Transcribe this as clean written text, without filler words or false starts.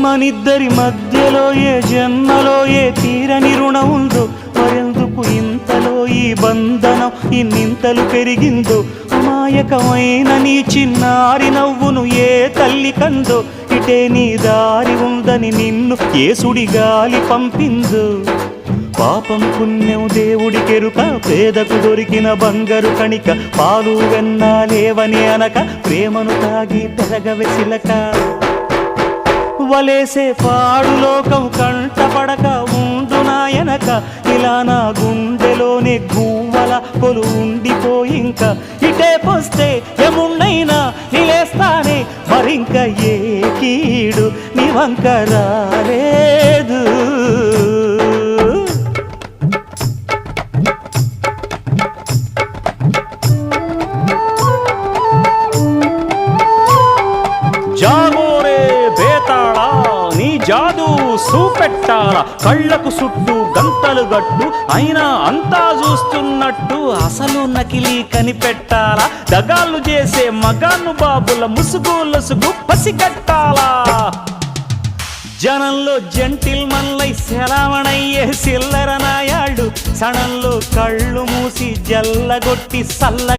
మనిద్దరి మధ్యలో ఏ జన్మలో ఏ తీరని రుణం ఉందో, మరెందుకు ఇంతలో ఈ బంధనం ఇన్నింతలు పెరిగిందో, అమాయకమైన నీ చిన్నారి నవ్వును ఏ తల్లి కందో, ఇటే నీ దారి ఉందని నిన్ను ఏ సుడిగాలి పంపిందో. పాపం పుణ్యం దేవుడికెరుక, పేదకు దొరికిన బంగారు కణిక, పాలు వెన్న లేవని అనక ప్రేమను తాగి తెరగవెసిలక. వలేసే పాడు లోకం కంటపడక ఉండు నాయనక, ఇలా నా గుండెలోనే గువ్వల కొలు ఉండిపోయింక. ఇటే పోస్తే ఎమున్నైనా నిలేస్తానే, మరింక ఏ కీడు నీ వంక రాలేదు. జాగోరే బేతాళా, నీ జాదు సూపెట్టాల, కళ్ళకు చుట్టూ గంతలు గట్టు అయినా అంతా చూస్తున్నట్టు, అసలు నకిలీ కనిపెట్టాలా, దగాళ్ళు చేసే మగాను బాబుల ముసుగు లొసుగు పసిగట్టాలా. జనంలో జంటిల్ మల్లై సెలవణయ్యే సిల్లర నాయాళ్ళు, సణంలో కళ్ళు మూసి జల్లగొట్టి సల్ల